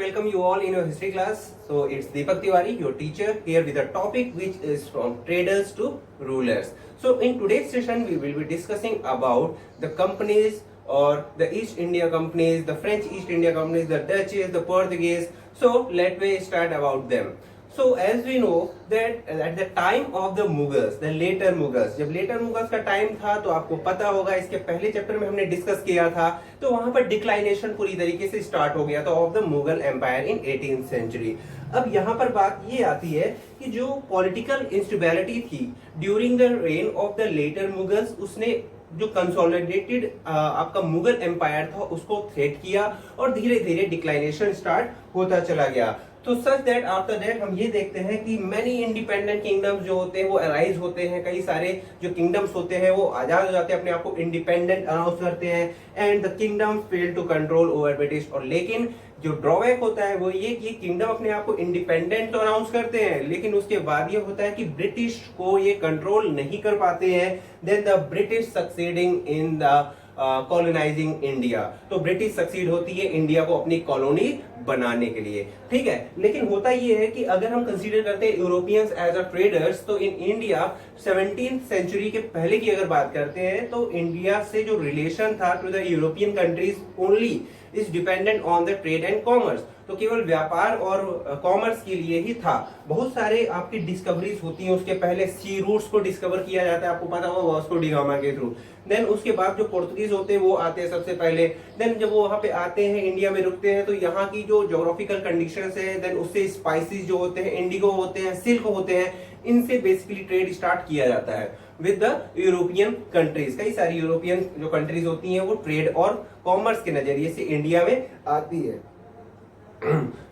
welcome you all in your history class. So it's Deepak Tiwari, your teacher, here with a topic which is from traders to rulers. So in today's session, we will be discussing about the companies or the East India companies, the French East India companies, the Dutch, the Portuguese. So let me start about them. So as we know that at the time of the Mughals, the later Mughals, जब later Mughals का time था तो आपको पता होगा, इसके पहले chapter में हमने डिस्कस किया था, तो वहां पर डिक्लाइनेशन पूरी तरीके से स्टार्ट हो गया था of the Mughal empire in 18th century. अब यहाँ पर बात ये आती है कि जो पॉलिटिकल इंस्टेबिलिटी थी during the reign of the later Mughals, उसने जो कंसोलिडेटेड आपका मुगल एम्पायर था उसको थ्रेट किया और धीरे धीरे डिक्लाइनेशन स्टार्ट होता चला गया। तो सच दैट आफ्टर दैट हम ये देखते हैं कि मैनी इंडिपेंडेंट किंगडम्स जो होते हैं वो अराइज होते हैं, कई सारे जो किंगडम्स होते हैं वो आजाद हो जाते हैं, अपने आप को इंडिपेंडेंट अनाउंस करते हैं and the kingdom fail to control over British. और लेकिन जो ड्रॉबैक होता है वो ये कि किंगडम अपने आप को इंडिपेंडेंट तो अनाउंस करते हैं, लेकिन उसके बाद ये होता है कि ब्रिटिश को ये कंट्रोल नहीं कर पाते हैं। Then the British succeeding in the colonising India, तो ब्रिटिश सक्सीड होती है इंडिया को अपनी कॉलोनी बनाने के लिए, ठीक है। लेकिन होता ये है कि अगर हम कंसीडर करते हैं यूरोपियंस एज अ ट्रेडर्स, तो इन इंडिया 17th सेंचुरी के पहले की अगर बात करते हैं तो इंडिया से जो रिलेशन था to the European countries only is dependent on the trade and commerce, तो केवल व्यापार और कॉमर्स के लिए ही था। बहुत सारे आपकी डिस्कवरीज होती हैं, उसके पहले सी रूट्स को डिस्कवर किया जाता है, आपको पता होगा वास्को डी गामा के थ्रू। देन उसके बाद जो पोर्तुगीज होते हैं वो आते हैं सबसे पहले। देन जब वो वहां पे आते हैं, इंडिया में रुकते हैं, तो यहाँ की जो ज्योग्राफिकल कंडीशंस है, देन उससे स्पाइसेस जो होते हैं, इंडिगो होते हैं, सिल्क होते हैं, इनसे बेसिकली ट्रेड स्टार्ट किया जाता है विद द यूरोपियन कंट्रीज। कई सारी यूरोपियन जो कंट्रीज होती हैं वो ट्रेड और कॉमर्स के नजरिए से इंडिया में आती है।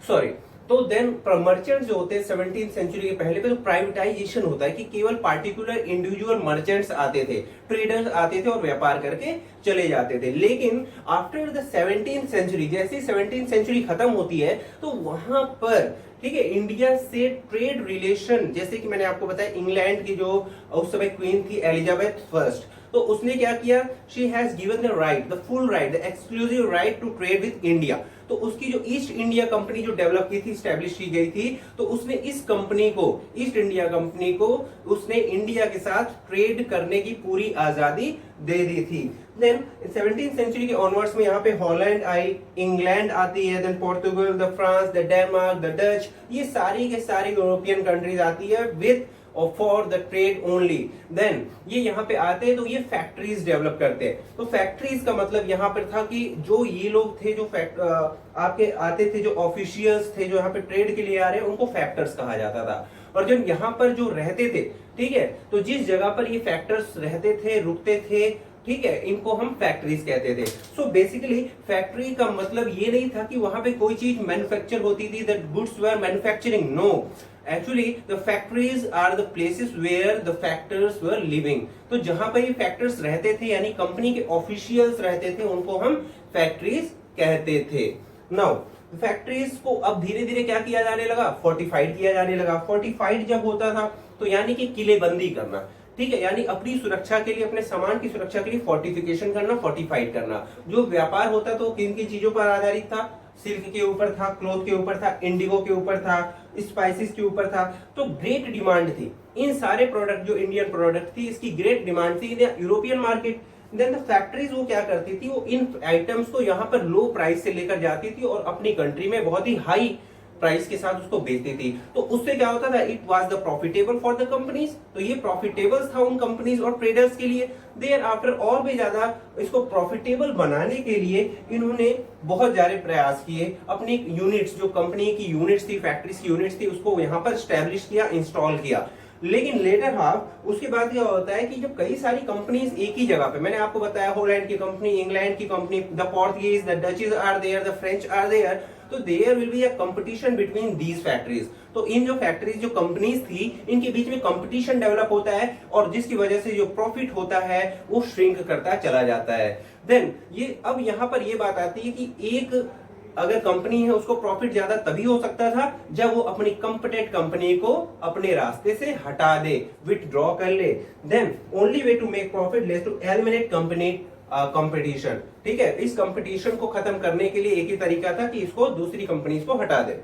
सॉरी, तो देन मर्चेंट्स जो होते हैं 17th सेंचुरी के पहले पे तो प्राइवेटाइजेशन होता है कि केवल पार्टिकुलर इंडिविजुअल मर्चेंट्स आते थे, ट्रेडर्स आते थे और व्यापार करके चले जाते थे। लेकिन आफ्टर द 17th सेंचुरी, जैसे 17th सेंचुरी खत्म होती है तो वहां पर ठीक है इंडिया से ट्रेड रिलेशन, जैसे कि मैंने आपको बताया इंग्लैंड की जो उस समय क्वीन थी एलिजाबेथ फर्स्ट, तो उसने क्या किया, she has given the right, the full right, the exclusive right to trade with India. तो उसकी जो ईस्ट इंडिया कंपनी जो डेवलप की थी, स्टैब्लिश की गई थी, तो उसने इस कंपनी को, ईस्ट इंडिया कंपनी को, उसने इंडिया के साथ ट्रेड करने की पूरी आजादी दे दी थी। देन 17th सेंचुरी के ऑनवर्ड्स में यहाँ पे हॉलैंड आई, इंग्लैंड आती है, then Portugal, the France, the Denmark, the Dutch, ये सारी के सारी यूरोपियन कंट्रीज आती है विद और for the trade only. Then ये यहाँ पे आते हैं तो ये फैक्ट्रीज डेवलप करते हैं। तो फैक्ट्रीज का मतलब यहाँ पर था कि जो ये लोग थे जो आपके आते थे, जो ऑफिशियल्स थे जो यहाँ पे ट्रेड के लिए आ रहे हैं, उनको फैक्टर्स कहा जाता था। और जब यहाँ पर जो रहते थे, ठीक है, तो जिस जगह पर ये फैक्टर्स रहते थे, रुकते थे, ठीक है, इनको हम फैक्ट्रीज कहते थे। सो बेसिकली फैक्ट्री का मतलब ये नहीं था कि वहां पे कोई चीज मैन्युफैक्चर होती थी, that goods were manufacturing, no, actually the factories are the places where the factors were living. तो जहां पर ये फैक्टर्स रहते थे, यानी कंपनी के ऑफिशियल्स रहते थे, उनको हम फैक्ट्रीज कहते थे। नाउ फैक्ट्रीज को अब धीरे धीरे क्या किया जाने लगा, फोर्टिफाइड किया जाने लगा। फोर्टिफाइड जब होता था तो यानी कि किलेबंदी करना, ठीक है, यानी अपनी सुरक्षा के लिए, अपने सामान की सुरक्षा के लिए फोर्टिफिकेशन करना, फोर्टिफाइड करना। जो व्यापार होता तो किन की चीजों पर आधारित था, सिल्क के ऊपर था, क्लॉथ के ऊपर था, इंडिगो के ऊपर था, स्पाइसेस के ऊपर था। तो ग्रेट डिमांड थी इन सारे प्रोडक्ट, जो इंडियन प्रोडक्ट थी, इसकी ग्रेट डिमांड थी in European market. Then the factories वो क्या करती थी, वो इन आइटम्स को यहाँ पर लो प्राइस से लेकर जाती थी और अपनी कंट्री में बहुत ही हाई प्राइस के साथ उसको बेचती थी। तो उससे क्या होता था, it was the profitable for the companies, तो ये प्रॉफिटेबल था उन कंपनीज और ट्रेडर्स के लिए। देयर आफ्टर और भी ज्यादा इसको प्रॉफिटेबल बनाने के लिए इन्होंने बहुत सारे प्रयास किए, अपनी यूनिट्स, जो कंपनी की यूनिट्स थी, फैक्ट्रीज की यूनिट्स थी, उसको यहाँ पर स्टैब्लिश किया, इंस्टॉल किया। लेकिन लेटर हाफ उसके बाद क्या होता है कि जब कई सारी कंपनीज एक ही जगह पे, मैंने आपको बताया हॉलैंड की कंपनी, इंग्लैंड की company, the Portuguese, the Dutches are there, the French are there, तो there will be a competition between these factories. तो इन जो फैक्ट्रीज, जो कंपनीज थी, इनके बीच में कंपटीशन डेवलप होता है और जिसकी वजह से जो प्रॉफिट होता है वो श्रिंक करता चला जाता है। देन ये अब यहाँ पर ये बात आती है कि एक अगर कंपनी है उसको प्रॉफिट ज्यादा तभी हो सकता था जब वो अपनी कंपटेंट कंपनी को अपने रास्ते से हटा दे, विथड्रॉ कर ले। Then only way to make profit less to eliminate company competition. ठीक है, इस कंपटीशन को खत्म करने के लिए एक ही तरीका था कि इसको दूसरी कंपनीज को हटा दे।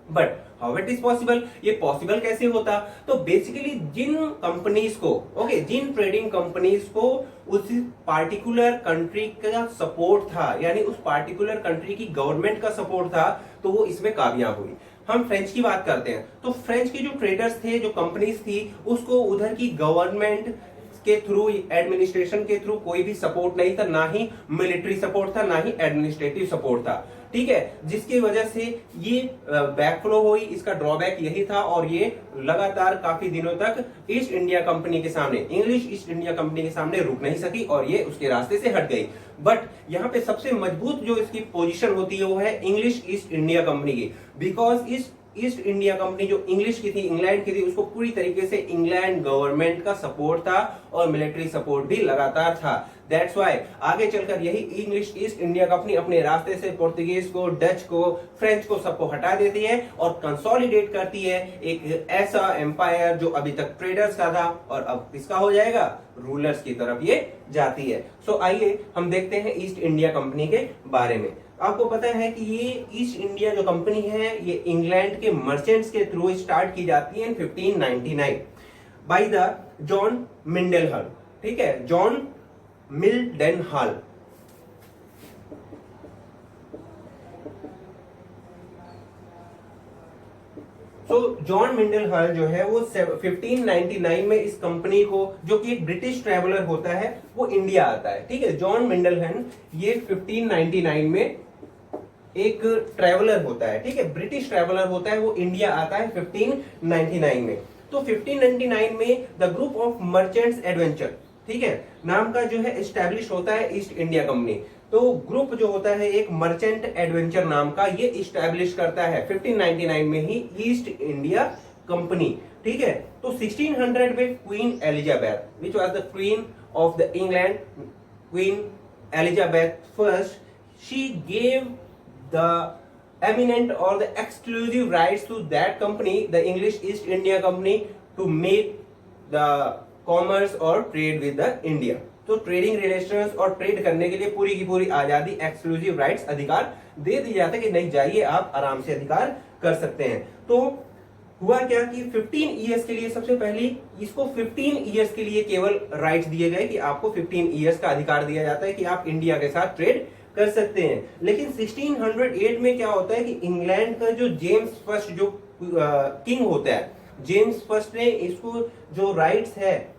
But how it is possible, ये पॉसिबल कैसे होता? तो बेसिकली जिन कंपनीज को, ओके, जिन ट्रेडिंग कंपनीज को उस पार्टिकुलर कंट्री का सपोर्ट था, यानी उस पार्टिकुलर कंट्री की गवर्नमेंट का सपोर्ट था, तो वो इसमें कामयाब हुई। हम फ्रेंच की बात करते हैं, तो फ्रेंच के जो ट्रेडर्स थे, जो कंपनीज थी, उसको उधर की गवर्नमेंट के थ्रू, एडमिनिस्ट्रेशन के थ्रू कोई भी सपोर्ट नहीं था, ना ही मिलिट्री सपोर्ट था, ना ही एडमिनिस्ट्रेटिव सपोर्ट था। ठीक है, जिसकी वजह से ये बैकफ्लो हुई। इसका ड्रॉबैक यही था और ये लगातार काफी दिनों तक ईस्ट इंडिया कंपनी के सामने, इंग्लिश ईस्ट इंडिया कंपनी के सामने रुक नहीं सकी और ये उसके रास्ते से हट गई। बट यहाँ पे सबसे मजबूत जो इसकी पोजीशन होती है वो है इंग्लिश ईस्ट इंडिया कंपनी की, बिकॉज ईस्ट इंडिया कंपनी जो इंग्लिश की थी, इंग्लैंड की थी, उसको पूरी तरीके से इंग्लैंड गवर्नमेंट का सपोर्ट था और मिलिट्री सपोर्ट भी लगातार था। दैट्स व्हाई आगे चलकर यही इंग्लिश ईस्ट इंडिया कंपनी अपने रास्ते से पोर्तुगीज को, डच को, फ्रेंच को, सबको हटा देती है और कंसोलिडेट करती है एक ऐसा एम्पायर जो अभी तक ट्रेडर्स का था और अब किसका हो जाएगा, रूलर्स की तरफ ये जाती है। सो आइए हम देखते हैं ईस्ट इंडिया कंपनी के बारे में। आपको पता है कि ये ईस्ट इंडिया जो कंपनी है ये इंग्लैंड के मर्चेंट्स के थ्रू स्टार्ट की जाती है इन 1599 बाय द जॉन मिंडेलहल। ठीक है, जॉन मिल्डेनहल। तो जॉन मिंडेलहल जो है वो 1599 में इस कंपनी को, जो कि एक ब्रिटिश ट्रैवलर होता है, वो इंडिया आता है। ठीक है, जॉन मिंडेलहल ये 1599 में एक ट्रैवलर होता है, ठीक है, ब्रिटिश ट्रैवलर होता है, वो इंडिया आता है 1599 में। तो 1599 में the group of merchants adventure, ठीक है, नाम का जो है एस्टैब्लिश होता है ईस्ट इंडिया कंपनी। तो ग्रुप जो होता है एक मर्चेंट एडवेंचर नाम का, ये इस्टेब्लिश करता है 1599 में ही ईस्ट इंडिया कंपनी। ठीक है, तो 1600 में queen Elizabeth, which was the queen of the England, queen Elizabeth first, she gave the eminent or the exclusive rights to that company, the English East India Company, to make the commerce or trade with the India। तो trading relations और trade करने के लिए पूरी की पूरी आजादी, exclusive rights, अधिकार दे दी जाता है कि नहीं जाइए, आप आराम से अधिकार कर सकते हैं। तो हुआ क्या कि 15 ईयर्स के लिए, सबसे पहले इसको 15 ईयर्स के लिए केवल राइट्स दिए गए कि आपको 15 ईयर्स का अधिकार दिया जाता है कि आप इंडिया के साथ ट्रेड कर सकते हैं। लेकिन 1608 में क्या होता है कि इंग्लैंड का जो जेम्स फर्स्ट जो किंग होता है, जेम्स फर्स्ट ने इसको जो राइट्स है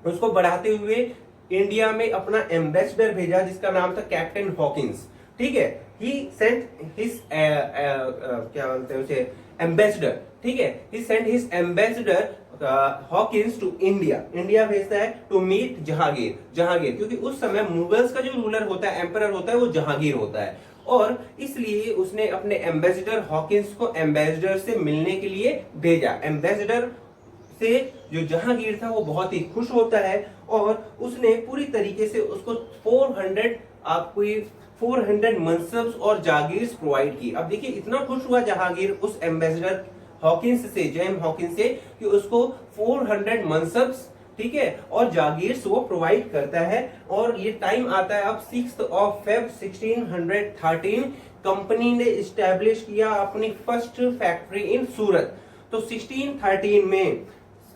उसको बढ़ाते हुए इंडिया में अपना एम्बेसडर भेजा जिसका नाम था कैप्टन हॉकिंस। ठीक है, ही सेंट हिज क्या बोलते हैं उसे, एम्बेसडर। ठीक है, he sent his ambassador Hawkins to India, India भेजता है टू मीट जहांगीर, जहांगीर, क्योंकि उस समय मुगल्स का जो रूलर होता है, एम्परर होता है, वो जहांगीर होता है और इसलिए उसने अपने एम्बेसडर हॉकिंस को एम्बेसडर से मिलने के लिए भेजा। एम्बेसडर से जो जहांगीर था वो बहुत ही खुश होता है और उसने पूरी तरीके से उसको 400 मनसब्स और जागीर प्रोवाइड की। अब देखिए इतना खुश हुआ जहांगीर उस एम्बेसडर हॉकिंस से, जेम्स हॉकिंस से, कि उसको 400 मनसब्स, ठीक है, और जागीर्स वो प्रोवाइड करता है। और ये टाइम आता है अब 6 Feb 1613, कंपनी ने इस्टेब्लिश किया अपनी फर्स्ट फैक्ट्री इन सूरत। तो 1613 में,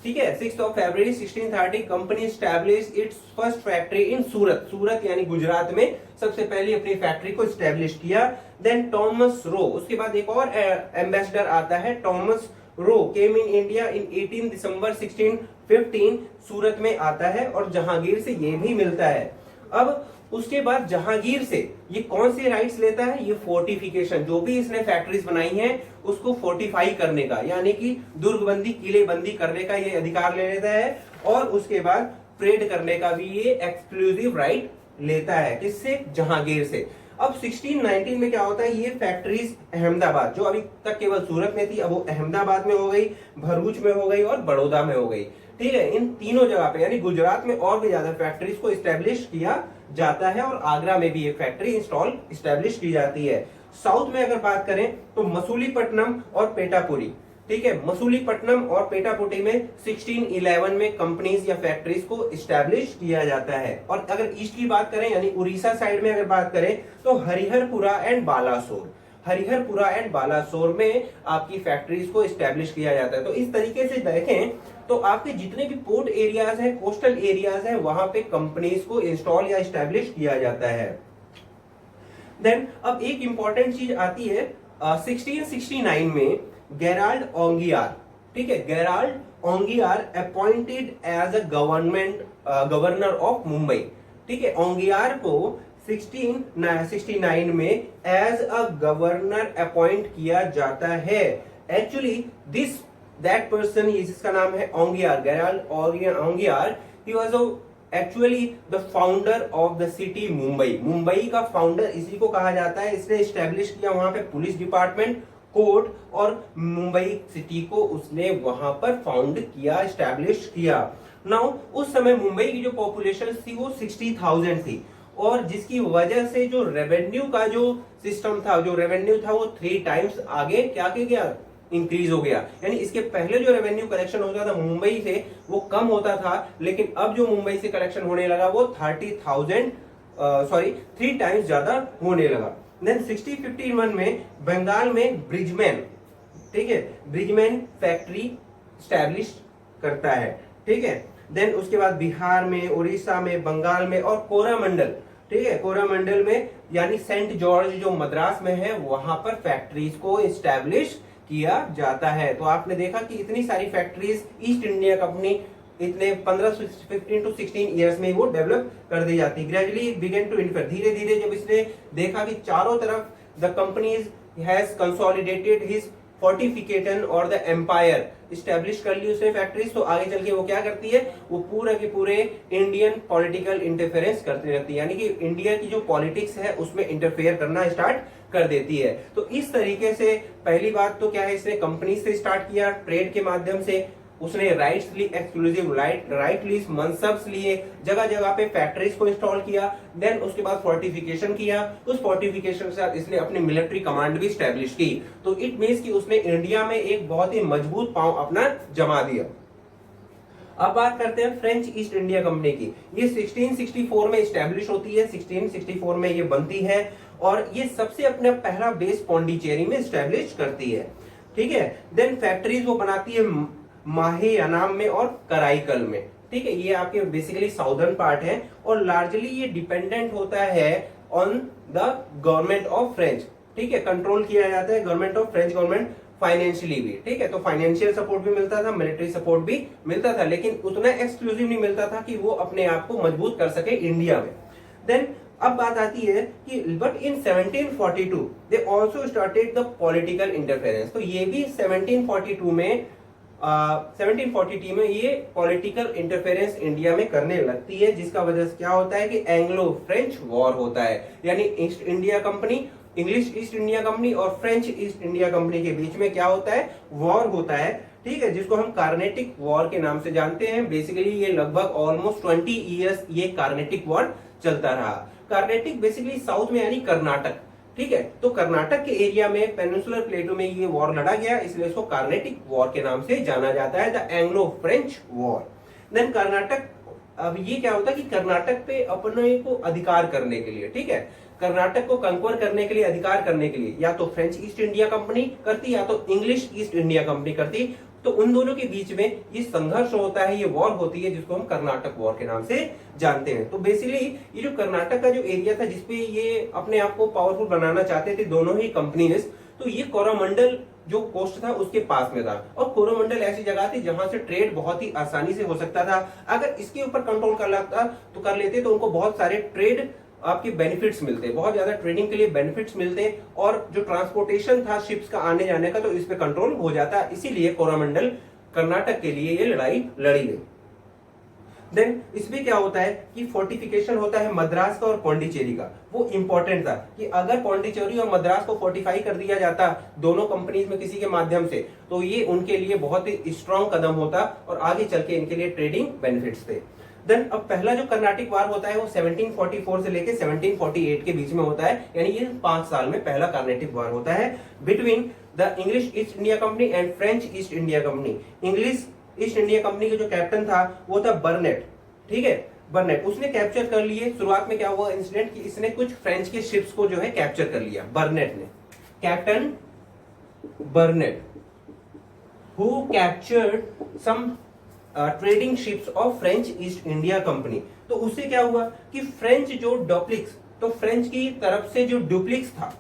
ठीक है, 6 February 1630 company establish its first factory in Surat, Surat यानी गुजरात में सबसे पहले अपनी फैक्ट्री को इस्टेब्लिश किया। देन टॉमस रो, उसके बाद एक और एम्बेसडर आता है, Thomas Roe came in India in 18 दिसंबर 1615, सूरत में आता है और जहांगीर से ये भी मिलता है। अब उसके बाद जहांगीर से ये कौन से राइट्स लेता है, ये फोर्टिफिकेशन, जो भी इसने फैक्ट्रीज बनाई हैं उसको फोर्टिफाई करने का, यानी कि दुर्गबंदी, किलेबंदी करने का ये अधिकार ले लेता है और उसके बाद ट्रेड करने का भी ये एक्सक्लूसिव राइट लेता है। किससे, जहांगीर से। अब 1619 में क्या होता है, ये फैक्ट्रीज अहमदाबाद, जो अभी तक केवल सूरत में थी, अब वो अहमदाबाद में हो गई, भरूच में हो गई और बड़ौदा में हो गई। ठीक है, इन तीनों जगह पे, यानी गुजरात में और भी ज्यादा फैक्ट्रीज को इस्टेब्लिश किया जाता है और आगरा में भी एक फैक्ट्री इस्टेब्लिश की जाती है। साउथ में अगर बात करें तो मसूलीपट्टनम और पेटापुरी, ठीक है, मसूलीपट्टनम और पेटापुटी में 1611 में कंपनीज या फैक्ट्रीज को इस्टेब्लिश किया जाता है। और अगर ईस्ट की बात करें यानी उड़ीसा साइड में अगर बात करें तो हरिहरपुरा एंड बालासोर में आपकी फैक्ट्रीज को इस्टेब्लिश किया जाता है। तो इस तरीके से देखें तो आपके जितने भी पोर्ट एरियाज हैं, कोस्टल एरियाज हैं, वहां पे कंपनीज को इंस्टॉल या इस्टेब्लिश किया जाता है। देन अब एक इंपॉर्टेंट चीज आती है 1669 में गेराल्ड ओंगियार, ठीक है, Gerald Aungier appointed as a governor of Mumbai, ठीक है, ओंगियार को 1669 में एज अ गवर्नर अपॉइंट किया जाता है। एक्चुअली दैट पर्सन, इसका नाम है Aungier, Gerald Aungier, he was actually the founder of the city Mumbai. Mumbai का फाउंडर इसी को कहा जाता है। इसने एस्टेब्लिश किया वहां पे पुलिस डिपार्टमेंट, कोर्ट, और मुंबई सिटी को उसने वहां पर फाउंड किया, एस्टेब्लिश किया। नाउ उस समय मुंबई की जो पॉपुलेशन थी वो 60,000 थी, और जिसकी वजह से जो रेवेन्यू का जो सिस्टम था, जो रेवेन्यू था वो 3 टाइम्स आगे क्या गया, इंक्रीज हो गया। यानी इसके पहले जो रेवेन्यू कलेक्शन होता था मुंबई से वो कम होता था, लेकिन अब जो मुंबई से कलेक्शन होने लगा वो 3 टाइम्स ज्यादा होने लगा। देन 1651 में बंगाल में ब्रिजमैन, ठीक है, ब्रिजमैन फैक्ट्री स्टैब्लिश करता है, ठीक है। देन उसके बाद बिहार में, उड़ीसा में, बंगाल में और कोरामंडल, ठीक है, कोरामंडल में यानी सेंट जॉर्ज जो मद्रास में है वहां पर फैक्ट्रीज को एस्टैब्लिश किया जाता है। तो आपने देखा कि इतनी सारी फैक्ट्रीज ईस्ट इंडिया कंपनी इतने 15 to 16 ईयर्स में वो डेवलप कर दी जाती। ग्रेजुअली बिगन टू इन्फर, धीरे धीरे जब इसने देखा कि चारों तरफ the companies has consolidated his fortification और द एम्पायर, इस्टेब्लिश कर ली उसने फैक्ट्रीज, तो आगे चल के वो क्या करती है, वो पूरा के पूरे इंडियन पॉलिटिकल इंटरफेरेंस करती रहती है, यानी कि इंडिया की जो पॉलिटिक्स है उसमें इंटरफेयर करना स्टार्ट कर देती है। तो इस तरीके से पहली बात तो क्या है, इसने कंपनी से स्टार्ट किया, ट्रेड के माध्यम से उसने राइट्स ली, एक्सक्लूसिव राइट ली, मनसब्स लिए, जगह जगह पे फैक्ट्रीज को इंस्टॉल किया। देन उसके बाद फोर्टिफिकेशन किया, उस फोर्टिफिकेशन के साथ इसने अपनी मिलिट्री कमांड भी स्टैब्लिश की। तो इट मीन्स कि उसने इंडिया में एक बहुत ही मजबूत पांव अपना जमा दिया। अब बात करते हैं फ्रेंच ईस्ट इंडिया कंपनी की। ये 1664 में स्टैब्लिश होती है, 1664 में ये बनती है, और ये सबसे अपना पहला बेस पौंडीचेरी में स्टैब्लिश करती है, ठीक है। देन फैक्ट्रीज वो बनाती है माहे अनाम में और कराईकल में, ठीक है, ये आपके बेसिकली साउदर्न पार्ट है, और लार्जली ये डिपेंडेंट होता है on the government of French, ठीक है, कंट्रोल किया जाता है government of French government financially भी, ठीक है। तो फाइनेंशियल सपोर्ट भी मिलता था, मिलिट्री सपोर्ट भी मिलता था, लेकिन उतना एक्सक्लूसिव नहीं मिलता था कि वो अपने आप को मजबूत कर सके इंडिया में। देन अब बात आती है कि but in 1742 they also started the political interference. तो ये भी 1742 में 1742 में ये पॉलिटिकल इंटरफेरेंस इंडिया में करने लगती है, जिसका वजह से क्या होता है कि एंग्लो फ्रेंच वॉर होता है, यानी east India company, English East India company और फ्रेंच ईस्ट इंडिया कंपनी के बीच में क्या होता है, वॉर होता है, ठीक है, जिसको हम कार्नेटिक वॉर के नाम से जानते हैं। बेसिकली ये लगभग ऑलमोस्ट 20 ईयर्स ये कार्नेटिक वॉर चलता रहा। कार्नेटिक बेसिकली साउथ में यानी कर्नाटक, ठीक है, तो कर्नाटक के एरिया में पेनिनसुलर प्लेटो में ये वॉर लड़ा गया, इसलिए इसको कार्नेटिक वॉर के नाम से जाना जाता है, the Anglo French war. Then Karnataka, अब ये क्या होता है कि कर्नाटक पे अपने को अधिकार करने के लिए, ठीक है, कर्नाटक को कंक्वर करने के लिए, अधिकार करने के लिए या तो फ्रेंच ईस्ट इंडिया कंपनी करती या तो इंग्लिश ईस्ट इंडिया कंपनी करती। तो उन दोनों के बीच में ये संघर्ष होता है, ये वॉर होती है, जिसको हम कर्नाटक वॉर के नाम से जानते हैं। तो बेसिकली ये जो कर्नाटक का जो एरिया था जिसपे ये अपने आप को पावरफुल बनाना चाहते थे दोनों ही कंपनीज, तो ये कोरोमंडल जो कोस्ट था उसके पास में था, और कोरोमंडल ऐसी जगह थी जहां से ट्रेड बहुत ही आसानी से हो सकता था। अगर इसके ऊपर कंट्रोल कर लेते तो उनको बहुत सारे ट्रेड आपके बेनिफिट्स मिलते, बहुत ज्यादा ट्रेडिंग के लिए बेनिफिट्स मिलते, और जो ट्रांसपोर्टेशन था शिप्स का आने जाने का तो इस पे कंट्रोल हो जाता, इसीलिए कोरोमंडल कर्नाटक के लिए ये लड़ाई लड़ी गई। देन इसमें क्या होता है कि फोर्टिफिकेशन होता है मद्रास का और पौंडीचेरी का, वो इंपॉर्टेंट था कि अगर पौंडीचेरी और मद्रास को फोर्टिफाई कर दिया जाता दोनों कंपनीज में किसी के माध्यम से, तो ये उनके लिए बहुत ही स्ट्रॉन्ग कदम होता और आगे चल के इनके लिए ट्रेडिंग बेनिफिट्स थे। देन अब पहला जो कर्नाटिक वार होता है वो 1744 से लेके 1748 के बीच में होता है, यानी ये 5 साल में पहला कर्नाटिक वार होता है between the English East India company and French East India company. English East India company का जो कैप्टन था वो था बर्नेट, ठीक है, बर्नेट। उसने कैप्चर कर लिए। शुरुआत में क्या हुआ इंसिडेंट कि इसने कुछ फ्रेंच के शिप्स को जो है कैप्चर कर लिया, बर्नेट ने, captain Barnett, who captured some trading ships of French East India company. तो उससे क्या हुआ कि फ्रेंच जो डुप्लिक्स, तो फ्रेंच की तरफ से जो डुप्लिक्स था,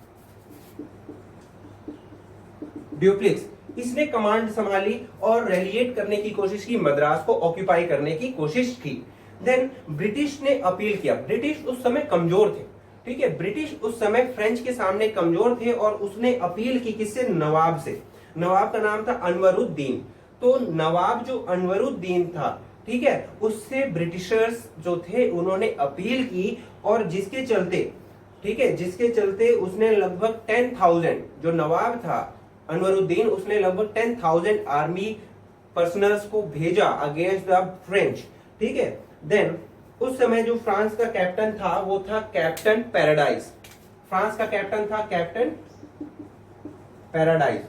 डुप्लिक्स, इसने कमांड संभाली और रेलिएट करने की कोशिश की, मद्रास को ऑक्यूपाई करने की कोशिश की। देन ब्रिटिश ने अपील किया। ब्रिटिश उस समय कमजोर थे, ठीक है, ब्रिटिश उस समय फ्रेंच के सामने कमजोर थे और उसने अपील की किससे, नवाब से। नवाब का नाम था अनवरुद्दीन। तो नवाब जो अनवरुद्दीन था, ठीक है, उससे ब्रिटिशर्स जो थे उन्होंने अपील की और जिसके चलते, ठीक है, जिसके चलते उसने लगभग 10,000, जो नवाब था अनवरुद्दीन, उसने लगभग 10,000 आर्मी पर्सनल्स को भेजा अगेंस्ट द फ्रेंच, ठीक है। देन उस समय जो फ्रांस का कैप्टन था वो था कैप्टन पैराडाइज। फ्रांस का कैप्टन था कैप्टन पैराडाइज।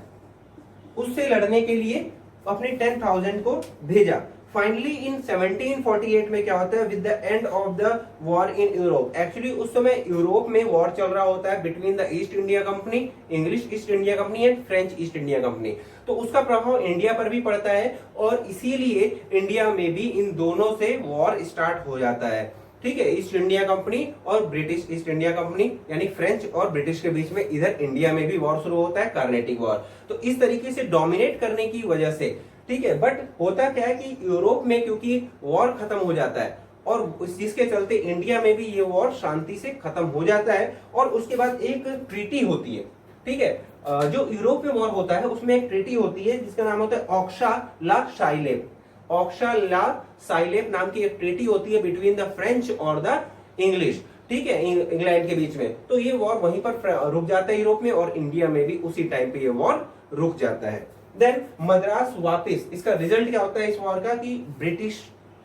उससे लड़ने के लिए अपने 10,000 को भेजा। फाइनली इन 1748 में क्या होता है, with the end of the war in Europe. Actually उस समय यूरोप में वॉर चल रहा होता है between the east India company, English East India company and French East India company. तो उसका प्रभाव इंडिया पर भी पड़ता है और इसीलिए इंडिया में भी इन दोनों से वॉर स्टार्ट हो जाता है, ठीक है, ईस्ट इंडिया कंपनी और ब्रिटिश ईस्ट इंडिया कंपनी, यानी फ्रेंच और ब्रिटिश के बीच में इधर इंडिया में भी वॉर शुरू होता है, कार्नेटिक वॉर। तो इस तरीके से डोमिनेट करने की वजह से, ठीक है, बट होता क्या है कि यूरोप में क्योंकि वॉर खत्म हो जाता है और जिसके चलते इंडिया में भी ये वॉर शांति से खत्म हो जाता है और उसके बाद एक ट्रीटी होती है, ठीक है। जो यूरोप में वॉर होता है उसमें एक ट्रीटी होती है जिसका नाम होता है ऑक्सा ला साइलेब। ऑक्सा ला साइलेब नाम की एक ट्रीटी होती है बिटवीन द फ्रेंच और द इंग्लिश, ठीक है, इंग्लैंड के बीच में। तो ये वॉर वहीं पर रुक जाता है यूरोप में और इंडिया में भी उसी टाइम पे ये वॉर रुक जाता है। देन मद्रास वापस, इसका रिजल्ट क्या होता है इस वॉर का कि ब्रिटिश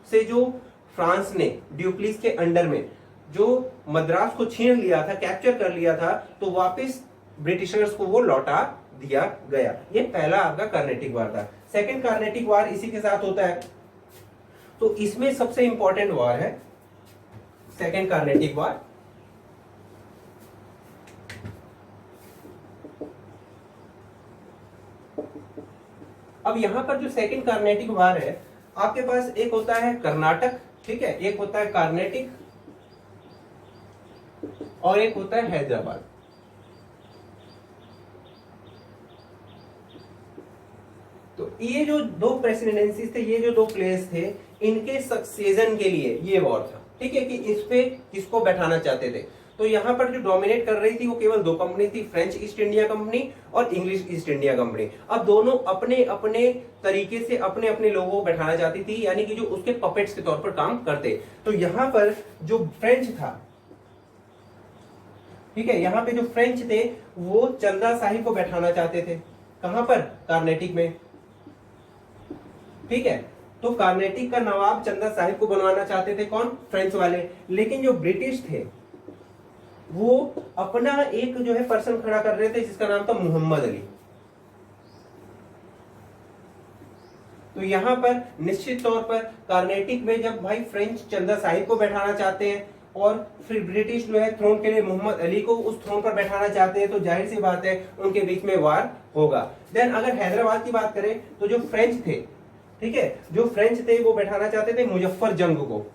से जो फ्रांस ने ड्यूप्लिस के अंडर में जो मद्रास को छीन लिया था, कैप्चर कर लिया था, तो वापस ब्रिटिशर्स को वो लौटा दिया गया। ये पहला आपका कार्नेटिक वार था। सेकंड कार्नेटिक वार इसी के साथ होता है, तो इसमें सबसे इंपॉर्टेंट वार है सेकंड कार्नेटिक वार। अब यहां पर जो सेकंड कार्नेटिक वार है, आपके पास एक होता है कर्नाटक, ठीक है, एक होता है कार्नेटिक और एक होता है हैदराबाद। तो ये जो दो प्रेसिडेंसीज थे, ये जो दो प्लेस थे, इनके सक्सेशन के लिए ये वॉर था, ठीक है, कि इस पे किसको बैठाना चाहते थे। तो यहां पर जो डोमिनेट कर रही थी वो केवल दो कंपनी थी, फ्रेंच ईस्ट इंडिया कंपनी और इंग्लिश ईस्ट इंडिया कंपनी। अब दोनों अपने अपने तरीके से अपने अपने लोगों को बैठाना चाहती थी, यानी कि जो उसके पपेट्स के तौर पर काम करते। तो यहां पर जो फ्रेंच था, ठीक है, यहां पे जो फ्रेंच थे वो चंदा साहिब को बैठाना चाहते थे। कहां पर, कार्नेटिक में, ठीक है। तो कार्नेटिक का नवाब चंदा साहिब को बनवाना चाहते थे, कौन, फ्रेंच वाले। लेकिन जो ब्रिटिश थे वो अपना एक जो है पर्सन खड़ा कर रहे थे जिसका नाम था मोहम्मद अली। तो यहां पर निश्चित तौर पर कार्नेटिक में जब भाई फ्रेंच चंदा साहिब को बैठाना चाहते हैं और फिर ब्रिटिश जो है थ्रोन के लिए मोहम्मद अली को उस थ्रोन पर बैठाना चाहते हैं, तो जाहिर सी बात है उनके बीच में वार होगा। देन अगर हैदराबाद की बात करें तो जो फ्रेंच थे, ठीक है, जो फ्रेंच थे वो बैठाना चाहते थे मुजफ्फर जंग को,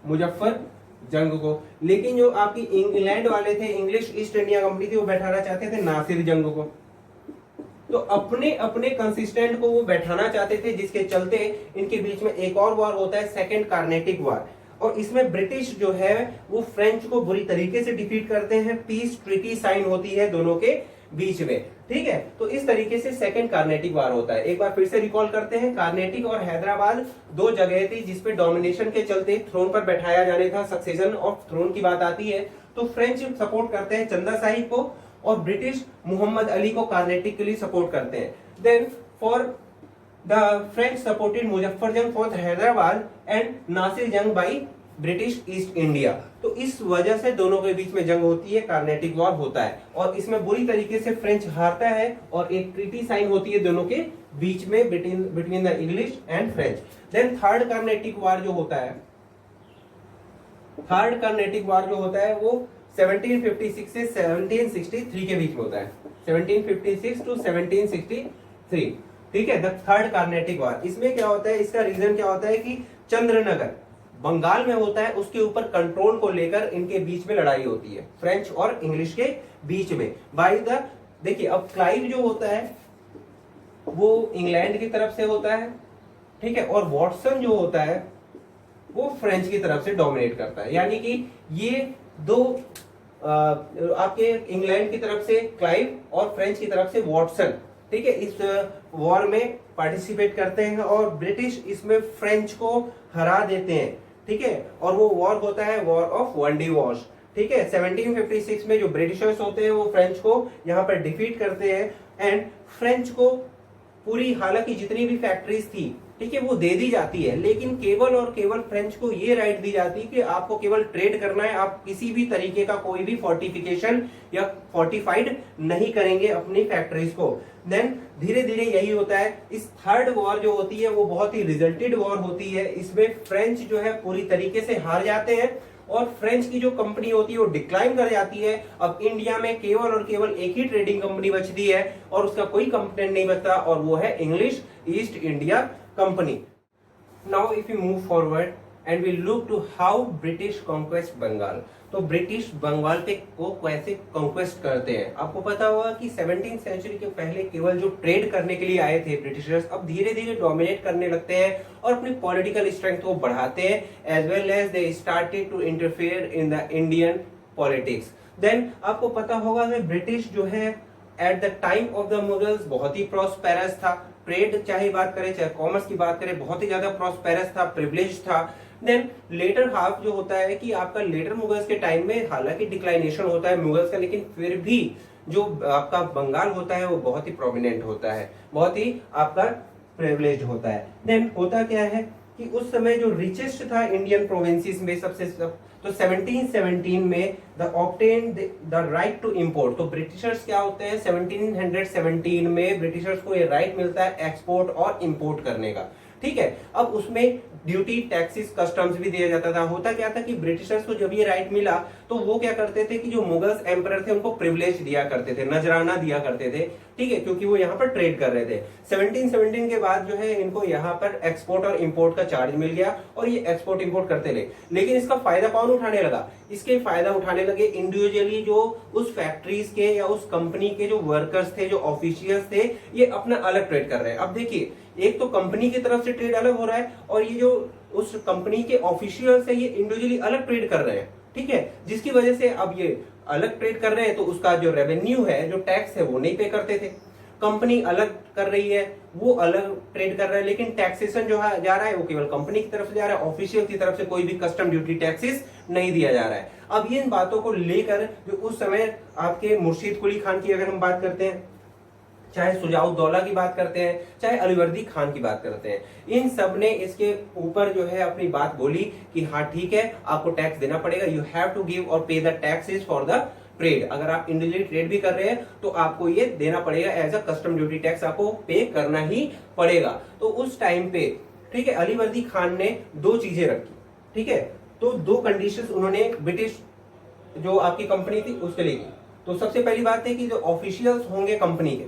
मुजफ्फर जंग को। लेकिन जो आपकी इंग्लैंड वाले थे, इंग्लिश ईस्ट इंडिया कंपनी थी, वो बैठाना चाहते थे नासिर जंग को। तो अपने अपने कंसिस्टेंट को वो बैठाना चाहते थे, जिसके चलते इनके बीच में एक और वॉर होता है, सेकंड कार्नेटिक वॉर। और इसमें ब्रिटिश जो है वो फ्रेंच को बुरी तरीके से डिफीट करते हैं, पीस ट्रीटी साइन होती है दोनों के बीच में, ठीक है। तो इस तरीके से सेकंड कार्नेटिक वार होता है। एक बार फिर से रिकॉल करते हैं, कार्नेटिक और हैदराबाद दो जगह थी जिसपे डोमिनेशन के चलते थ्रोन पर बैठाया जाने था, सक्सेशन ऑफ थ्रोन की बात आती है तो फ्रेंच सपोर्ट करते हैं चंदा साहिब को और ब्रिटिश मोहम्मद अली को कार्नेटिक के लिए सपोर्ट करते हैं। Then for the French supported Muzaffar Jang for Hyderabad and Nasir जंग बाई ब्रिटिश ईस्ट इंडिया। तो इस वजह से दोनों के बीच में जंग होती है, कार्नेटिक वॉर होता है और इसमें बुरी तरीके से फ्रेंच हारता है और एक ट्रीटी साइन होती है दोनों के बीच में between the English and French. Then third Carnatic war जो होता है, थर्ड कार्नेटिक वॉर जो होता है वो 1756 से 1763 के बीच में होता है, 1756 टू 1763, ठीक है, द थर्ड कार्नेटिक वॉर। इसमें क्या होता है, इसका रीजन क्या होता है कि चंद्रनगर बंगाल में होता है, उसके ऊपर कंट्रोल को लेकर इनके बीच में लड़ाई होती है, फ्रेंच और इंग्लिश के बीच में बाय द, देखिए अब क्लाइव जो होता है वो इंग्लैंड की तरफ से होता है, ठीक है, और वॉटसन जो होता है वो फ्रेंच की तरफ से डोमिनेट करता है। यानी कि ये दो आपके इंग्लैंड की तरफ से क्लाइव और फ्रेंच की तरफ से वॉटसन, ठीक है, इस वॉर में पार्टिसिपेट करते हैं और ब्रिटिश इसमें फ्रेंच को हरा देते हैं, ठीक है, और वो वॉर होता है वॉर ऑफ वनडे वॉश, ठीक है। 1756 में जो ब्रिटिशर्स होते हैं वो फ्रेंच को यहाँ पर डिफीट करते हैं एंड फ्रेंच को पूरी, हालांकि जितनी भी फैक्ट्रीज थी, ठीक है, वो दे दी जाती है, लेकिन केवल और केवल फ्रेंच को ये राइट दी जाती है कि आपको केवल ट्रेड करना है, आप किसी भी तरीके का कोई भी फोर्टिफिकेशन या फोर्टिफाइड नहीं करेंगे अपनी फैक्ट्रीज को। देन धीरे धीरे यही होता है, इस थर्ड वॉर जो होती है वो बहुत ही रिजल्टेड वॉर होती है, इसमें फ्रेंच जो है पूरी तरीके से हार जाते हैं और फ्रेंच की जो कंपनी होती है वो डिक्लाइन कर जाती है। अब इंडिया में केवल और केवल एक ही ट्रेडिंग कंपनी बचती है और उसका कोई कंपनी नहीं बचता और वो है English East India company. Now if you move forward and we look to how British conquest Bengal, तो ब्रिटिश बंगाल पे को कैसे कॉन्क्वेस्ट करते हैं। आपको पता होगा कि 17th सेंचुरी के पहले केवल जो ट्रेड करने के लिए आए थे ब्रिटिशर्स, अब धीरे धीरे डोमिनेट करने लगते हैं और अपनी पॉलिटिकल स्ट्रेंथ को बढ़ाते हैं, as well as they started to interfere in the Indian politics. Then आपको पता होगा कि ब्रिटिश जो है at the time of the Mughals बहुत ही प्रॉस्पेरस था, ट्रेड चाहे बात करें चाहे कॉमर्स की बात करें बहुत ही ज्यादा प्रॉस्पेरस था, प्रिविलेज था। देन लेटर हाफ जो होता है कि आपका लेटर मुगल्स के टाइम में हालांकि डिक्लाइनेशन होता है मुगल्स का, लेकिन फिर भी जो आपका बंगाल होता है वो बहुत ही प्रोमिनेंट होता है, बहुत ही आपका प्रिविलेज होता है। देन होता क्या है कि उस समय जो रिचेस्ट था इंडियन प्रोविंसेस में सबसे तो 1717 में the obtain the right to import, तो ब्रिटिशर्स क्या होते हैं 1717 में ब्रिटिशर्स को ये राइट मिलता है एक्सपोर्ट और इंपोर्ट करने का, ठीक है। अब उसमें ड्यूटी, टैक्सेस, कस्टम्स भी दिया जाता था। होता क्या था कि ब्रिटिशर्स को जब ये राइट मिला तो वो क्या करते थे कि जो मुगल्स एम्परर थे उनको प्रिविलेज दिया करते थे, नजराना दिया करते थे, ठीक है, क्योंकि वो यहाँ पर ट्रेड कर रहे थे। 1717 के बाद जो है इनको यहाँ पर एक्सपोर्ट और इंपोर्ट का चार्ज मिल गया और ये एक्सपोर्ट इंपोर्ट करते रहे, लेकिन इसका फायदा कौन उठाने लगा, इसके फायदा उठाने लगे इंडिविजुअली जो उस फैक्ट्रीज के या उस कंपनी के जो वर्कर्स थे, जो ऑफिशियल्स थे, ये अपना अलग ट्रेड कर रहे हैं। अब देखिए एक तो कंपनी की तरफ से ट्रेड अलग हो रहा है और ये जो उस कंपनी के ऑफिशियल्स है ये इंडिविजुअली अलग ट्रेड कर रहे हैं, ठीक है, जिसकी वजह से अब ये अलग ट्रेड कर रहे हैं तो उसका जो रेवेन्यू है, जो टैक्स है वो नहीं पे करते थे। कंपनी अलग कर रही है, वो अलग ट्रेड कर रहा है, लेकिन टैक्सेशन जो जा रहा है वो केवल कंपनी की तरफ से जा रहा है, ऑफिशियल की तरफ से कोई भी कस्टम ड्यूटी टैक्सेस नहीं दिया जा रहा है। अब इन बातों को लेकर जो उस समय आपके मुर्शीद कुली खान की अगर हम बात करते हैं, चाहे सुजाउद्दौला की बात करते हैं, चाहे अलीवर्दी खान की बात करते हैं, इन सब ने इसके ऊपर जो है अपनी बात बोली कि हाँ ठीक है आपको टैक्स देना पड़ेगा, यू हैव टू गिव और पे the taxes for the trade. अगर आप इंडिविजुअली ट्रेड भी कर रहे हैं तो आपको ये देना पड़ेगा, as a custom duty tax आपको पे करना ही पड़ेगा। तो उस टाइम पे ठीक है अलीवर्दी खान ने दो चीजें रखी, ठीक है, तो दो कंडीशंस उन्होंने ब्रिटिश जो आपकी कंपनी थी उसके लिए की। तो सबसे पहली बात है कि जो ऑफिशियल्स होंगे कंपनी के,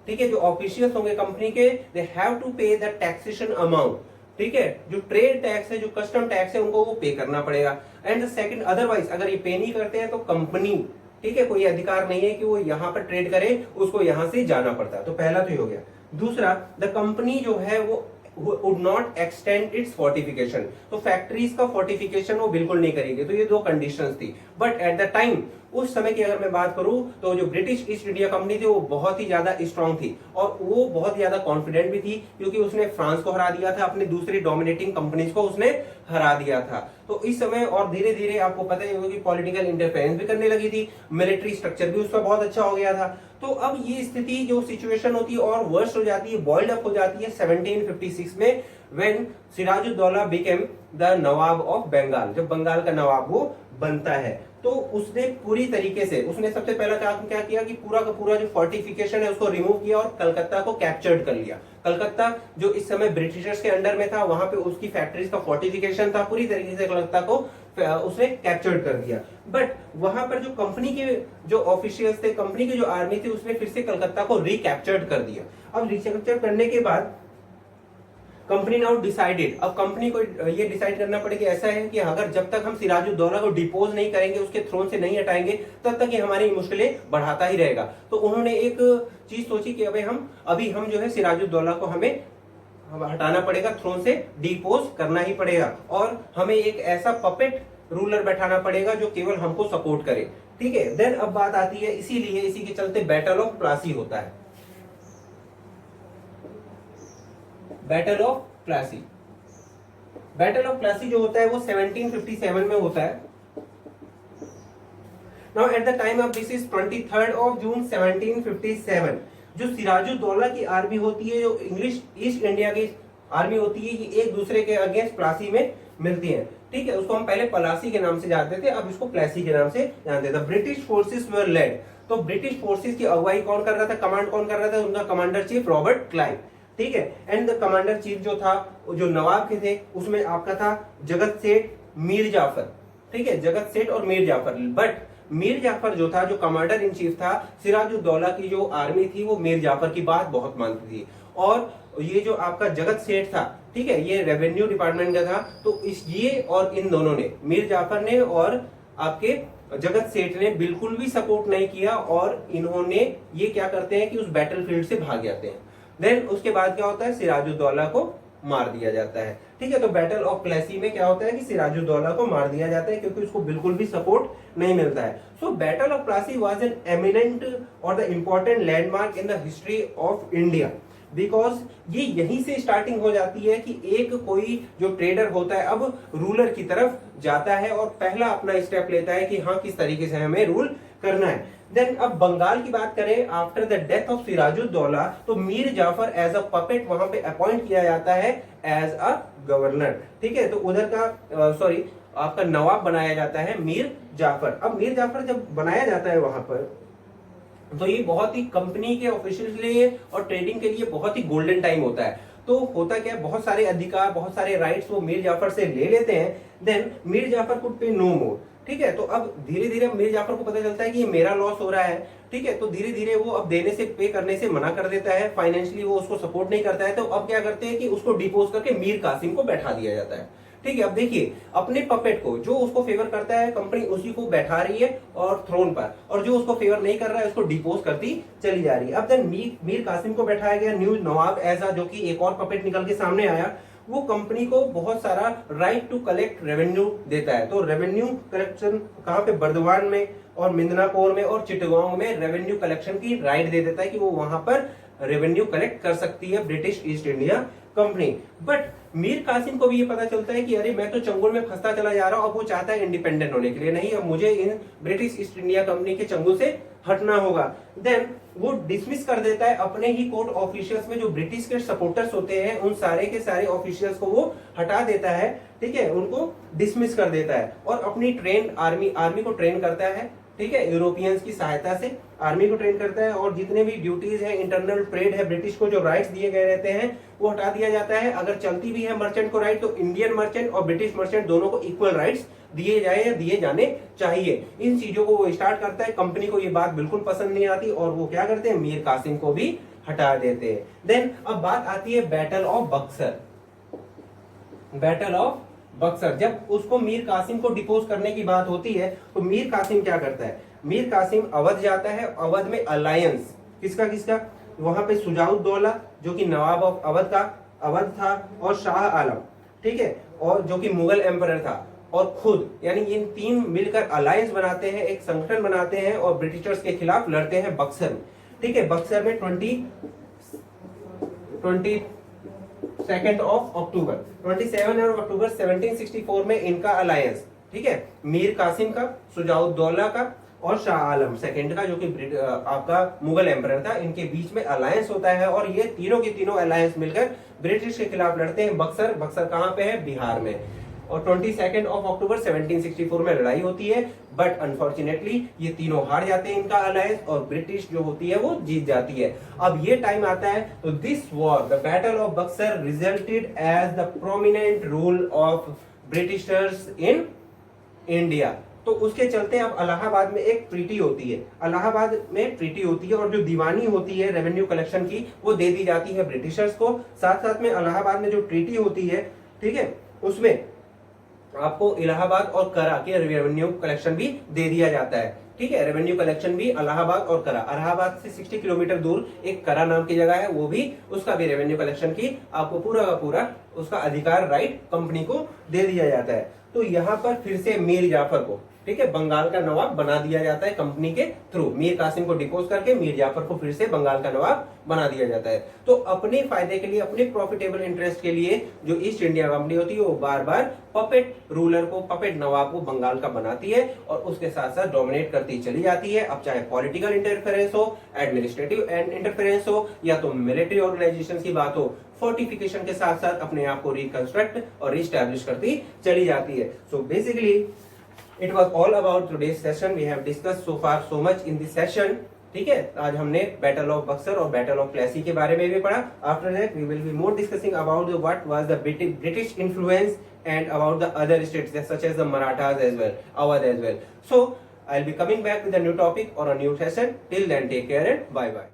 ठीक है, जो ऑफिशियल्स होंगे कंपनी के, दे हैव टू पे द टैक्सेशन अमाउंट, ठीक है, जो ट्रेड टैक्स है, जो कस्टम टैक्स है, उनको वो पे करना पड़ेगा। एंड सेकंड, अदरवाइज अगर ये पे नहीं करते हैं तो कंपनी, ठीक है, कोई अधिकार नहीं है कि वो यहाँ पर ट्रेड करे, उसको यहाँ से जाना पड़ता है। तो पहला तो ये हो गया। दूसरा, द कंपनी जो है वो would not extend its fortification, तो फैक्ट्रीज का फोर्टिफिकेशन वो बिल्कुल नहीं करेंगे। तो ये दो कंडीशंस थी। बट एट द टाइम, उस समय की अगर मैं बात करूं तो जो ब्रिटिश ईस्ट इंडिया कंपनी थी वो बहुत ही ज्यादा स्ट्रांग थी और वो बहुत ज्यादा कॉन्फिडेंट भी थी, क्योंकि उसने फ्रांस को हरा दिया था, अपनी दूसरी डोमिनेटिंग कंपनीज को उसने हरा दिया था। तो इस समय और धीरे धीरे आपको पता ही होगा कि पॉलिटिकल इंटरफेरेंस भी करने लगी थी, मिलिट्री स्ट्रक्चर भी उसका बहुत अच्छा हो गया था। तो अब ये स्थिति जो सिचुएशन होती है और वर्स्ट हो जाती है, बॉइल्ड अप हो जाती है 1756 में, when Sirajuddaulah became the nawab of Bengal, जब बंगाल का नवाब वो बनता है, तो उसने पूरी तरीके से, उसने सबसे पहला क्या किया कि पूरा का पूरा जो फोर्टिफिकेशन है उसको रिमूव किया और कलकत्ता को कैप्चर्ड कर लिया। कलकत्ता जो इस समय ब्रिटिशर्स के अंडर में था, वहां पे उसकी फैक्ट्रीज का फोर्टिफिकेशन था, पूरी तरीके से कलकत्ता को उसने कैप्चर्ड कर दिया। बट वहां पर जो कंपनी के जो ऑफिशियल्स थे, कंपनी की जो आर्मी थी, उसने फिर से कलकत्ता को रिकैप्चर्ड कर दिया। अब रिकैप्चर करने के बाद कंपनी नाउ डिसाइडेड, अब कंपनी को ये डिसाइड करना पड़ेगा, ऐसा है कि अगर जब तक हम सिराजुद्दौला को डिपोज नहीं करेंगे, उसके थ्रोन से नहीं हटाएंगे, तब तक ये हमारी मुश्किलें बढ़ाता ही रहेगा। तो उन्होंने एक चीज सोची कि अभी हम जो है सिराजुद्दौला को हमें हटाना पड़ेगा, थ्रोन से डिपोज करना ही पड़ेगा, और हमें एक ऐसा पपेट रूलर बैठाना पड़ेगा जो केवल हमको सपोर्ट करे। ठीक है, देन अब बात आती है, इसीलिए इसी के चलते बैटल ऑफ प्लासी होता है। Battle of Plassey, battle of Plassey जो होता है वो 1757 में होता है। Now at the time of this is 23rd of June 1757। जो सिराजुद्दौला की आर्मी होती है, जो इंग्लिश ईस्ट इंडिया की आर्मी होती है, ये एक दूसरे के अगेंस्ट प्लासी में मिलती है। ठीक है, उसको हम पहले पलासी के नाम से जानते थे, अब इसको प्लासी के नाम से जानते थे। ब्रिटिश फोर्सेस वर लेड, तो ब्रिटिश फोर्सेस की अगुवाई कौन कर रहा था, कमांड कौन कर रहा था, उनका कमांडर चीफ रॉबर्ट क्लाइव। ठीक है, एंड द कमांडर चीफ जो था, जो नवाब के थे, उसमें आपका था जगत सेठ, मीर जाफर। ठीक है, जगत सेठ और मीर जाफर। बट मीर जाफर जो था, जो कमांडर इन चीफ था, सिराजुद्दौला की जो आर्मी थी वो मीर जाफर की बात बहुत मानती थी। और ये जो आपका जगत सेठ था, ठीक है, ये रेवेन्यू डिपार्टमेंट का था, तो ये और इन दोनों ने, मीर जाफर ने और आपके जगत सेठ ने बिल्कुल भी सपोर्ट नहीं किया, और इन्होंने ये क्या करते हैं कि उस बैटलफील्ड से भाग जाते हैं। देन उसके बाद क्या होता है, सिराजुद्दौला को मार दिया जाता है। ठीक है, तो बैटल ऑफ प्लेसी में क्या होता है कि सिराजुद्दौला को मार दिया जाता है, क्योंकि उसको बिल्कुल भी सपोर्ट नहीं मिलता है। So battle of Plassey was an eminent और the important landmark in the history of India, because ये यहीं से स्टार्टिंग हो जाती है कि एक कोई जो ट्रेडर होता है अब रूलर की तरफ जाता है और पहला अपना स्टेप लेता है कि हाँ, किस तरीके से हमें रूल करना है। देन अब बंगाल की बात करें, after the death of Sirajuddaulah, तो Mir Jafar as a puppet वहां पे अपॉइंट किया जाता है एज अ गवर्नर। ठीक है, तो उधर का आपका नवाब बनाया जाता है मीर जाफर। अब मीर जाफर जब बनाया जाता है वहां पर, तो ये बहुत ही कंपनी के ऑफिशियल्स के लिए और ट्रेडिंग के लिए बहुत ही गोल्डन टाइम होता है। तो होता क्या है, बहुत सारे अधिकार, बहुत सारे राइट्स वो मीर जाफर से ले लेते हैं। देन मीर जाफर कुड पे नो मोर। ठीक है, तो अब धीरे धीरे मीर जाफर को पता चलता है कि ये मेरा लॉस हो रहा है। ठीक है, तो धीरे धीरे वो अब देने से, पे करने से मना कर देता है, फाइनेंशियली वो उसको सपोर्ट नहीं करता है। तो अब क्या करते हैं कि उसको डिपोज करके मीर कासिम को बैठा दिया जाता है। ठीक है, अब देखिए, अपने पपेट को, जो उसको फेवर करता है कंपनी उसी को बैठा रही है और थ्रोन पर, और जो उसको फेवर नहीं कर रहा है उसको डिपोज करती चली जा रही है। अब देन मीर कासिम को बैठाया गया न्यू नवाब एजा, जो कि एक और पपेट निकल के सामने आया। वो कंपनी को बहुत सारा राइट टू कलेक्ट रेवेन्यू देता है। तो रेवेन्यू कलेक्शन कहाँ पे, बर्दवान में और मिदनापुर में और चिटगांव में रेवेन्यू कलेक्शन की राइट दे देता है कि वो वहां पर रेवेन्यू कलेक्ट कर सकती है British East India company. But Mir Qasim को भी ये पता चलता है कि अरे मैं तो चंगुल में फंसता चला जा रहा हूं। अब वो चाहता है इंडिपेंडेंट होने के लिए, नहीं अब मुझे in British East India company के चंगुल से हटना होगा। देन वो डिसमिस कर देता है अपने ही कोर्ट ऑफिशियल्स में जो ब्रिटिश के सपोर्टर्स होते हैं, उन सारे के सारे ऑफिशियल्स को वो हटा देता है। ठीक है, उनको डिसमिस कर देता है और अपनी ट्रेन आर्मी को ट्रेन करता है। ठीक है, यूरोपियंस की सहायता से आर्मी को ट्रेन करता है, और जितने भी ड्यूटीज है, इंटरनल ट्रेड है, ब्रिटिश को जो राइट्स दिए गए रहते हैं वो हटा दिया जाता है। अगर चलती भी है मर्चेंट को राइट, तो इंडियन मर्चेंट और ब्रिटिश मर्चेंट दोनों को इक्वल राइट्स दिए जाए या दिए जाने चाहिए। इन चीजों को वो स्टार्ट करता है। कंपनी को ये बात बिल्कुल पसंद नहीं आती और वो क्या करते हैं, मीर कासिम को भी हटा देते हैं। देन अब बात आती है battle of Buxar. Battle of Buxar, जब उसको मीर कासिम को डिपोज करने की बात होती है, तो मीर कासिम क्या करता है, मीर कासिम अवध जाता है। अवध में अलायंस किसका किसका, वहां पे सुजाउद्दौला जो कि नवाब ऑफ अवध था, और शाह आलम, ठीक है, और जो कि मुगल एम्परर था, और खुद, यानी इन तीन मिलकर अलायंस बनाते हैं, एक संगठन बनाते हैं और ब्रिटिशर्स के खिलाफ लड़ते हैं बक्सर में। ठीक है, बक्सर में 22 ऑफ अक्टूबर 1764 में इनका अलायंस, ठीक है, मीर कासिम का, सुजाउद्दौला का और शाह आलम सेकंड का, जो कि आपका मुगल एम्परर था, इनके बीच में अलायंस होता है। और ये तीनों के तीनों अलायंस मिलकर ब्रिटिश के खिलाफ लड़ते हैं। बक्सर कहां पे है, बिहार में। और 22 ऑफ अक्टूबर 1764 में लड़ाई होती है, बट अनफॉर्चुनेटली ये तीनों हार जाते हैं इनका अलायंस, और ब्रिटिश जो होती है वो जीत जाती है। अब ये टाइम आता है, तो this war, the battle of Buxar, resulted as the prominent rule of Britishers in India. तो उसके चलते अब इलाहाबाद में एक ट्रीटी होती है, इलाहाबाद में ट्रीटी होती है, और जो दीवानी होती है रेवेन्यू कलेक्शन की वो दे दी जाती है ब्रिटिशर्स को। साथ साथ में इलाहाबाद में जो ट्रीटी होती है, ठीक है, उसमें आपको इलाहाबाद और करा के रेवेन्यू कलेक्शन भी दे दिया जाता है। ठीक है, रेवेन्यू कलेक्शन भी इलाहाबाद और करा, इलाहाबाद से 60 किलोमीटर दूर एक करा नाम की जगह है, वो भी, उसका भी रेवेन्यू कलेक्शन की आपको पूरा का पूरा उसका अधिकार, राइट, कंपनी को दे दिया जाता है। तो यहाँ पर फिर से मीर जाफर को, ठीक है, बंगाल का नवाब बना दिया जाता है कंपनी के थ्रू। मीर कासिम को डिपोज करके मीर जाफर को फिर से बंगाल का नवाब बना दिया जाता है। तो अपने फायदे के लिए, अपने प्रॉफिटेबल इंटरेस्ट के लिए जो ईस्ट इंडिया कंपनी होती है वो बार बार पपेट रूलर को, पपेट नवाब को बंगाल का बनाती है, और उसके साथ साथ डोमिनेट करती चली जाती है। अब चाहे पॉलिटिकल इंटरफेरेंस हो, एडमिनिस्ट्रेटिव इंटरफेरेंस हो, या तो मिलिट्री ऑर्गेनाइजेशन की बात हो, फोर्टिफिकेशन के साथ साथ अपने आप को रिकंस्ट्रक्ट और रिस्टैब्लिश करती चली जाती है। So basically it was all about today's session. We have discussed so far so much in this session. ठीक है, आज हमने बैटल ऑफ बक्सर और बैटल ऑफ प्लेसी के बारे में भी पढ़ा। After that we will be more discussing about what was the British influence and about the other states such as the Marathas as well, Awadh as well. So I'll be coming back with a new topic or a new session. Till then, take care and bye bye.